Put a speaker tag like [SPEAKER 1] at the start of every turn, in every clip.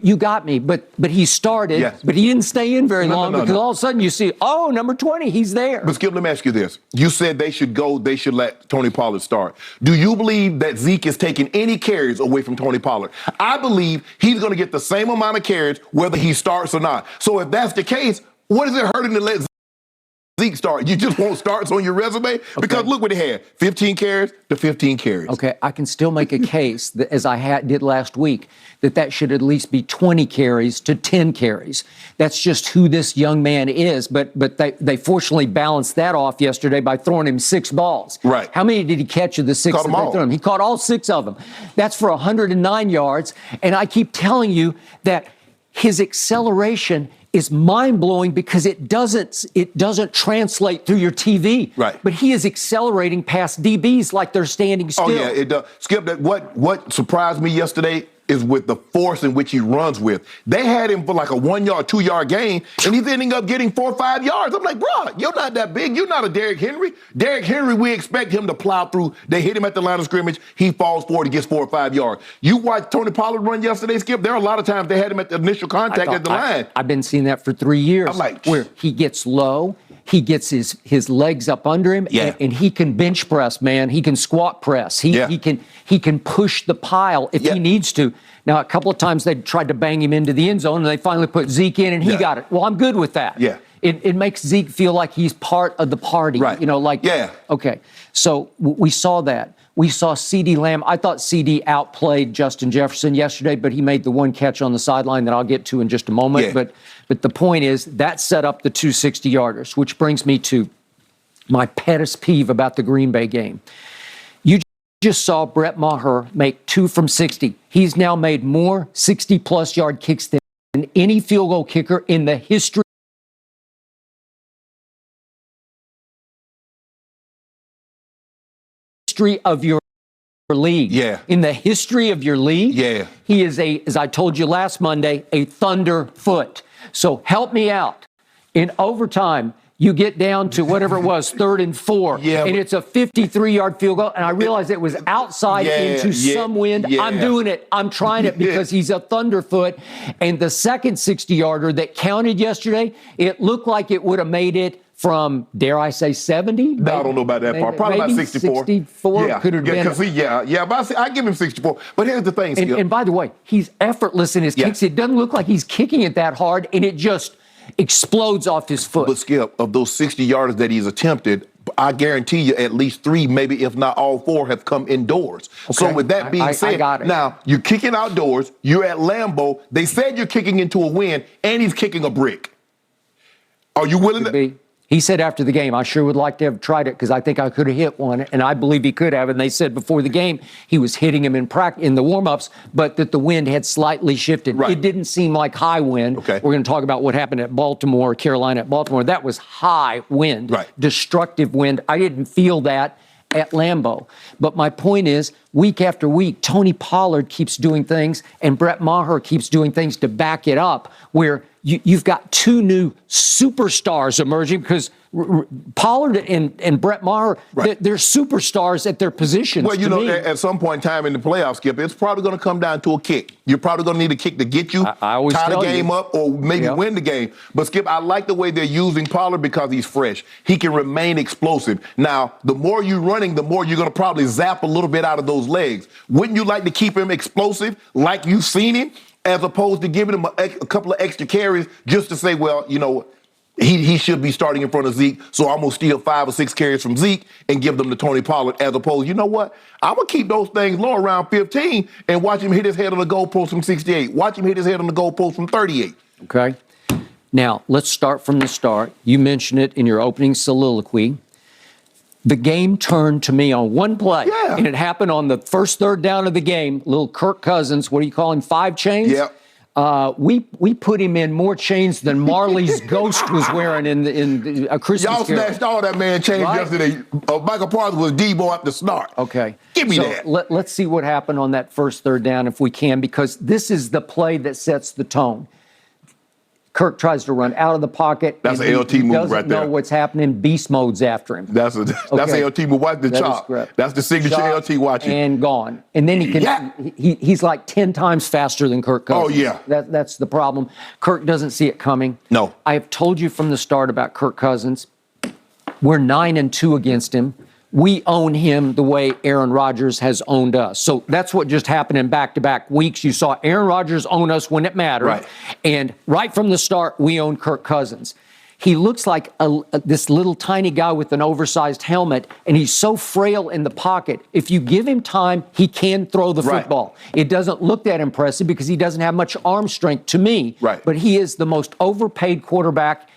[SPEAKER 1] you got me, but he started,
[SPEAKER 2] Yes.
[SPEAKER 1] but he didn't stay in very long because
[SPEAKER 2] no.
[SPEAKER 1] all of a sudden you see, oh, number 20, he's there.
[SPEAKER 2] But Skip, let me ask you this. You said they should let Tony Pollard start. Do you believe that Zeke is taking any carries away from Tony Pollard? I believe he's going to get the same amount of carries whether he starts or not. So if that's the case, what is it hurting to let Zeke start? You just want starts on your resume? Because look what he had, 15 carries to 15 carries.
[SPEAKER 1] Okay, I can still make a case, that, as I did last week, that should at least be 20 carries to 10 carries. That's just who this young man is. But they fortunately balanced that off yesterday by throwing him 6 balls.
[SPEAKER 2] Right.
[SPEAKER 1] How many did he catch of the 6 that they threw him? He caught all 6 of them. That's for 109 yards. And I keep telling you that his acceleration is mind-blowing because it doesn't translate through your TV.
[SPEAKER 2] Right.
[SPEAKER 1] But he is accelerating past DBs like they're standing still.
[SPEAKER 2] Oh, yeah, it does. Skip, what surprised me yesterday is with the force in which he runs with. They had him for like a 1 yard, 2 yard gain, and he's ending up getting 4 or 5 yards. I'm like, bro, you're not that big. You're not a Derrick Henry. Derrick Henry, we expect him to plow through. They hit him at the line of scrimmage. He falls forward and gets 4 or 5 yards. You watched Tony Pollard run yesterday, Skip. There are a lot of times they had him at the initial contact at the line.
[SPEAKER 1] I've been seeing that for 3 years.
[SPEAKER 2] I'm like,
[SPEAKER 1] where he gets low, he gets his legs up under him, and he can bench press, man. He can squat press. He can push the pile if he needs to. Now, a couple of times they tried to bang him into the end zone, and they finally put Zeke in, and he got it. Well, I'm good with that.
[SPEAKER 2] Yeah.
[SPEAKER 1] It makes Zeke feel like he's part of the party.
[SPEAKER 2] Right.
[SPEAKER 1] You know, like, okay. So we saw that. We saw CeeDee Lamb. I thought CeeDee outplayed Justin Jefferson yesterday, but he made the one catch on the sideline that I'll get to in just a moment.
[SPEAKER 2] Yeah.
[SPEAKER 1] But the point is, that set up the 2 60-yarders, which brings me to my pettest peeve about the Green Bay game. You just saw Brett Maher make 2 from 60. He's now made more 60-plus yard kicks than any field goal kicker in the history of your league.
[SPEAKER 2] Yeah.
[SPEAKER 1] In the history of your league, he is as I told you last Monday, a thunderfoot. So help me out. In overtime, you get down to whatever it was, 3rd and 4, and it's a 53-yard field goal, and I realized it was outside into some wind. I'm doing it. I'm trying it because he's a thunderfoot. And the second 60-yarder that counted yesterday, it looked like it would have made it from, dare I say, 70?
[SPEAKER 2] No, I don't know about that part. Probably about 64.
[SPEAKER 1] 64 could have been.
[SPEAKER 2] But I give him 64. But here's the thing, Skip.
[SPEAKER 1] And by the way, he's effortless in his kicks. It doesn't look like he's kicking it that hard, and it just explodes off his foot.
[SPEAKER 2] But Skip, of those 60 yarders that he's attempted, I guarantee you at least 3, maybe if not all 4, have come indoors. Okay. So with that being said, now you're kicking outdoors, you're at Lambeau, they said you're kicking into a wind, and he's kicking a brick. Are you willing to?
[SPEAKER 1] He said after the game, I sure would like to have tried it because I think I could have hit one, and I believe he could have. And they said before the game he was hitting him in the warm-ups, but that the wind had slightly shifted. Right. It didn't seem like high wind. Okay. We're going to talk about what happened at Baltimore, Carolina at Baltimore. That was high wind, destructive wind. I didn't feel that at Lambeau. But my point is, week after week, Tony Pollard keeps doing things, and Brett Maher keeps doing things to back it up, where you've got 2 new superstars emerging because Pollard and Brett Maher, they're superstars at their positions.
[SPEAKER 2] Well, you know, at some point in time in the playoffs, Skip, it's probably going to come down to a kick. You're probably going to need a kick to get you, tie the game up, or maybe win the game. But, Skip, I like the way they're using Pollard because he's fresh. He can remain explosive. Now, the more you're running, the more you're going to probably zap a little bit out of those legs. Wouldn't you like to keep him explosive like you've seen him, as opposed to giving him a couple of extra carries just to say, well, you know, he should be starting in front of Zeke, so I'm going to steal 5 or 6 carries from Zeke and give them to Tony Pollard, as opposed, you know what? I'm going to keep those things low around 15 and watch him hit his head on the goalpost from 68. Watch him hit his head on the goalpost from 38.
[SPEAKER 1] Okay. Now, let's start from the start. You mentioned it in your opening soliloquy. The game turned to me on one play, and it happened on the first 3rd down of the game. Little Kirk Cousins, what do you call him, 5 chains?
[SPEAKER 2] Yep.
[SPEAKER 1] We put him in more chains than Marley's ghost was wearing in a Christmas
[SPEAKER 2] Y'all
[SPEAKER 1] Carol.
[SPEAKER 2] snatched all that man chains yesterday. Michael Parsons was Debo at the start.
[SPEAKER 1] Okay.
[SPEAKER 2] Give me that.
[SPEAKER 1] Let's see what happened on that first 3rd down if we can, because this is the play that sets the tone. Kirk tries to run out of the pocket.
[SPEAKER 2] That's an LT move right there.
[SPEAKER 1] Doesn't know what's happening. Beast mode's after him.
[SPEAKER 2] That's an LT move. Watch the chop. That's the signature
[SPEAKER 1] Chop
[SPEAKER 2] LT watching.
[SPEAKER 1] And gone. And then he can. He's like 10 times faster than Kirk Cousins.
[SPEAKER 2] Oh, yeah.
[SPEAKER 1] That's the problem. Kirk doesn't see it coming.
[SPEAKER 2] No.
[SPEAKER 1] I have told you from the start about Kirk Cousins. We're 9-2 against him. We own him the way Aaron Rodgers has owned us. So that's what just happened in back-to-back weeks. You saw Aaron Rodgers own us when it mattered.
[SPEAKER 2] Right.
[SPEAKER 1] And right from the start, we own Kirk Cousins. He looks like this little tiny guy with an oversized helmet, and he's so frail in the pocket. If you give him time, he can throw the football. It doesn't look that impressive because he doesn't have much arm strength to me.
[SPEAKER 2] Right.
[SPEAKER 1] But he is the most overpaid quarterback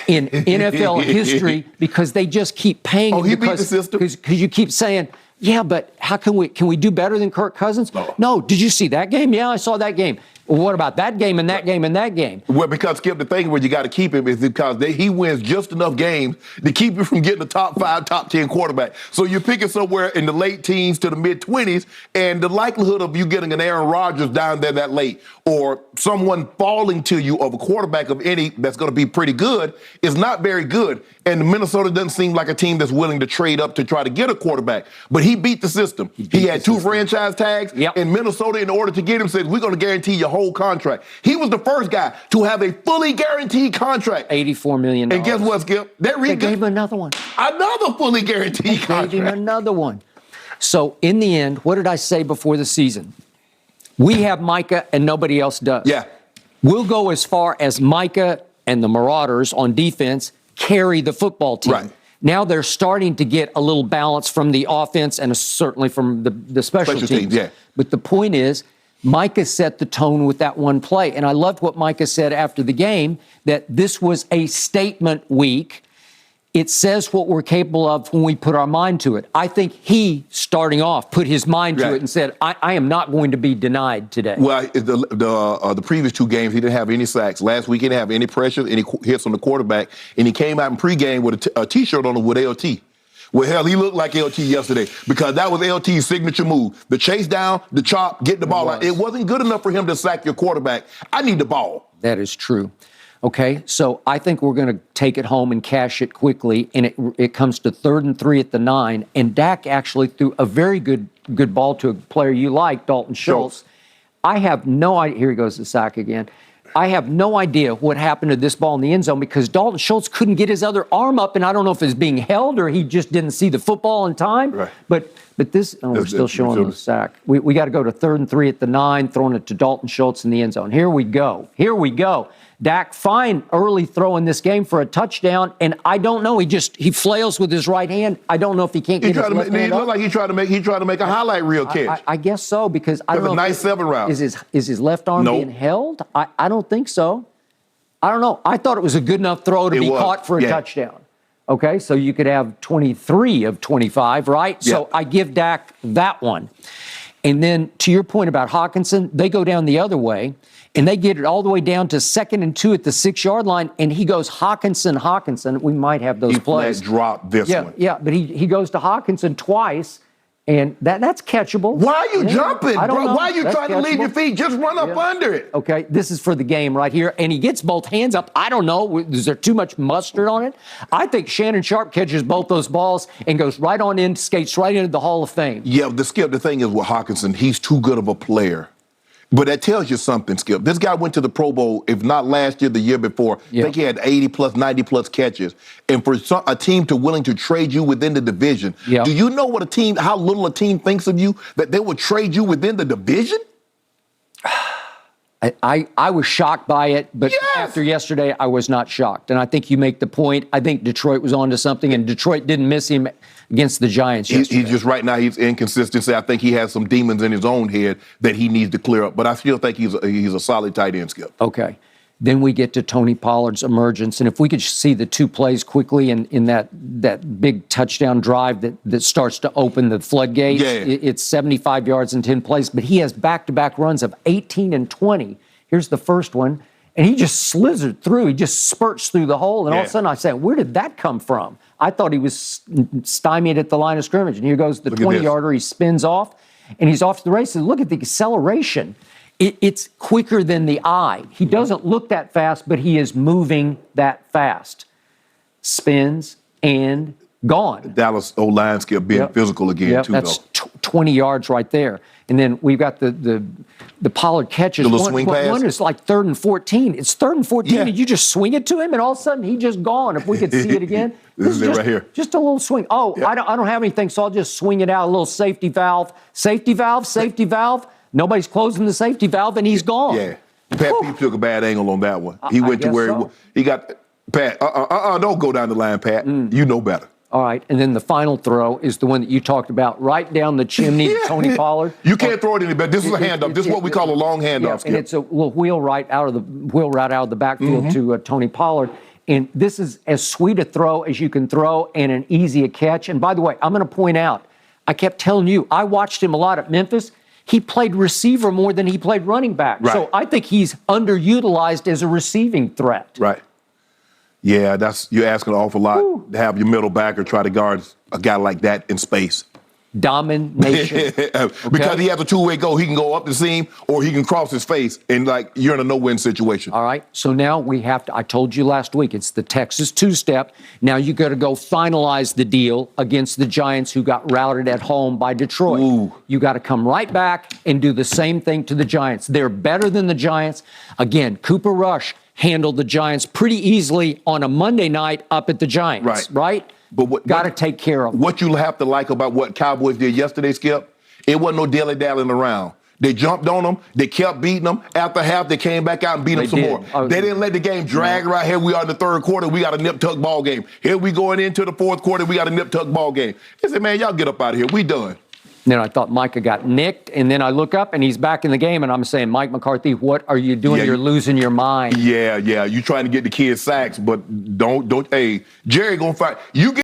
[SPEAKER 1] in NFL history because they just keep paying him.
[SPEAKER 2] He beat the system.
[SPEAKER 1] Because you keep saying, yeah, but how can we do better than Kirk Cousins? No. Did you see that game? Yeah, I saw that game. Well, what about that game and that game and that game?
[SPEAKER 2] Well, because, Skip, the thing where you got to keep him is because he wins just enough games to keep you from getting a top 5, top 10 quarterback. So you're picking somewhere in the late teens to the mid-20s, and the likelihood of you getting an Aaron Rodgers down there that late or someone falling to you of a quarterback of any that's going to be pretty good is not very good. And Minnesota doesn't seem like a team that's willing to trade up to try to get a quarterback. But he beat the system. He had 2 franchise tags.
[SPEAKER 1] Yep.
[SPEAKER 2] And Minnesota, in order to get him, said, we're going to guarantee your whole contract. He was the first guy to have a fully guaranteed contract.
[SPEAKER 1] $84 million.
[SPEAKER 2] And guess what, Skip?
[SPEAKER 1] They gave him another one.
[SPEAKER 2] Another fully guaranteed contract.
[SPEAKER 1] Gave him another one. So in the end, what did I say before the season? We have Micah and nobody else does.
[SPEAKER 2] Yeah.
[SPEAKER 1] We'll go as far as Micah and the Marauders on defense carry the football team.
[SPEAKER 2] Right.
[SPEAKER 1] Now they're starting to get a little balance from the offense and certainly from the special teams.
[SPEAKER 2] Yeah.
[SPEAKER 1] But the point is, Micah set the tone with that one play. And I loved what Micah said after the game, that this was a statement week. It says what we're capable of when we put our mind to it. I think he, starting off, put his mind to it and said, I am not going to be denied today.
[SPEAKER 2] Well, the previous 2 games, he didn't have any sacks. Last week, he didn't have any pressure, any hits on the quarterback. And he came out in pregame with a T-shirt on with LT. Well, hell, he looked like LT yesterday because that was LT's signature move. The chase down, the chop, get the ball out. It wasn't good enough for him to sack your quarterback. I need the ball.
[SPEAKER 1] That is true. Okay, so I think we're going to take it home and cash it quickly, and it comes to 3rd and 3 at the 9, and Dak actually threw a very good ball to a player you like, Dalton Schultz. I have no idea. Here he goes, the sack again. I have no idea what happened to this ball in the end zone because Dalton Schultz couldn't get his other arm up, and I don't know if it's being held or he just didn't see the football in time.
[SPEAKER 2] Right.
[SPEAKER 1] But this, we're still showing the sack. We got to go to 3rd and 3 at the 9, throwing it to Dalton Schultz in the end zone. Here we go. Dak, fine early throw in this game for a touchdown, and I don't know. He flails with his right hand. I don't know if he can't get his left hand up.
[SPEAKER 2] He looked like he tried to make a highlight reel catch.
[SPEAKER 1] I guess so because I don't know.
[SPEAKER 2] A nice 7 round.
[SPEAKER 1] Is his left arm being held? I don't think so. I don't know. I thought it was a good enough throw to be caught for a touchdown. Okay, so you could have 23 of 25, right?
[SPEAKER 2] Yeah.
[SPEAKER 1] So I give Dak that one. And then to your point about Hawkinson, they go down the other way. And they get it all the way down to 2nd and 2 at the 6-yard line, and he goes Hawkinson. We might have those plays.
[SPEAKER 2] He dropped this one.
[SPEAKER 1] Yeah, but he goes to Hawkinson twice, and that's catchable.
[SPEAKER 2] Why are you jumping, bro? Why are you trying to leave your feet? Just run up under it.
[SPEAKER 1] Okay, this is for the game right here, and he gets both hands up. I don't know. Is there too much mustard on it? I think Shannon Sharp catches both those balls and goes right on in, skates right into the Hall of Fame.
[SPEAKER 2] Yeah, the thing is with Hawkinson, he's too good of a player. But that tells you something, Skip. This guy went to the Pro Bowl, if not last year, the year before. I think he had 80-plus, 90-plus catches. And for a team willing to trade you within the division, do you know how little a team thinks of you, that they would trade you within the division?
[SPEAKER 1] I was shocked by it, but after yesterday, I was not shocked. And I think you make the point. I think Detroit was onto something, and Detroit didn't miss him against the Giants yesterday.
[SPEAKER 2] He's just right now, he's inconsistency. I think he has some demons in his own head that he needs to clear up. But I still think he's a solid tight end, Skip.
[SPEAKER 1] Okay. Then we get to Tony Pollard's emergence. And if we could see the 2 plays quickly in that big touchdown drive that starts to open the floodgates, it's 75 yards in 10 plays. But he has back-to-back runs of 18 and 20. Here's the first one. And he just slithered through. He just spurts through the hole. And all of a sudden I say, where did that come from? I thought he was stymied at the line of scrimmage. And here goes the 20-yarder. He spins off, and he's off to the races. Look at the acceleration. It's quicker than the eye. He doesn't look that fast, but he is moving that fast. Spins and gone.
[SPEAKER 2] Dallas O-line Skip being physical again, too,
[SPEAKER 1] that's
[SPEAKER 2] though.
[SPEAKER 1] 20 yards right there. And then we've got the Pollard catches.
[SPEAKER 2] The little swing pass?
[SPEAKER 1] One is like 3rd and 14. It's 3rd and 14,
[SPEAKER 2] Yeah.
[SPEAKER 1] and you just swing it to him, and all of a sudden, he's just gone. If we could see it again.
[SPEAKER 2] This is it
[SPEAKER 1] just,
[SPEAKER 2] right here.
[SPEAKER 1] Just a little swing. Oh, I don't have anything, so I'll just swing it out. A little safety valve. Safety valve, safety valve. Nobody's closing the safety valve, and he's gone.
[SPEAKER 2] Yeah. Pat Pete took a bad angle on that one. He went to where he got Pat. Don't go down the line, Pat. You know better.
[SPEAKER 1] All right, and then the final throw is the one that you talked about, right down the chimney to Tony Pollard.
[SPEAKER 2] You can't throw it any better. This is a handoff. This is what we call a long handoff, Skip.
[SPEAKER 1] And it's a little wheel right out of the backfield to Tony Pollard. And this is as sweet a throw as you can throw and an easy a catch. And by the way, I'm going to point out, I kept telling you, I watched him a lot at Memphis. He played receiver more than he played running back.
[SPEAKER 2] Right.
[SPEAKER 1] So I think he's underutilized as a receiving threat.
[SPEAKER 2] Right. Yeah, you're asking an awful lot to have your middle backer try to guard a guy like that in space.
[SPEAKER 1] Domination.
[SPEAKER 2] Because he has a two-way go. He can go up the seam or he can cross his face, and you're in a no-win situation.
[SPEAKER 1] All right. So now we have to, I told you last week, it's the Texas two-step. Now you got to go finalize the deal against the Giants, who got routed at home by Detroit.
[SPEAKER 2] Ooh.
[SPEAKER 1] You got to come right back and do the same thing to the Giants. They're better than the Giants. Again, Cooper Rush handled the Giants pretty easily on a Monday night up at the Giants. Right?
[SPEAKER 2] But
[SPEAKER 1] got to take care of them.
[SPEAKER 2] What you have to like about what Cowboys did yesterday, Skip, it wasn't no dilly-dallying around. They jumped on them. They kept beating them. After half, they came back out and beat them some more. They didn't let the game drag right here. We are in the 3rd quarter. We got a nip-tuck ball game. Here we going into the 4th quarter. We got a nip-tuck ball game. I said, man, y'all get up out of here. We done.
[SPEAKER 1] Then I thought Micah got nicked, and then I look up, and he's back in the game, and I'm saying, Mike McCarthy, what are you doing? You're losing your mind.
[SPEAKER 2] Yeah. You trying to get the kids sacks, but don't. Hey, Jerry gonna fight. You get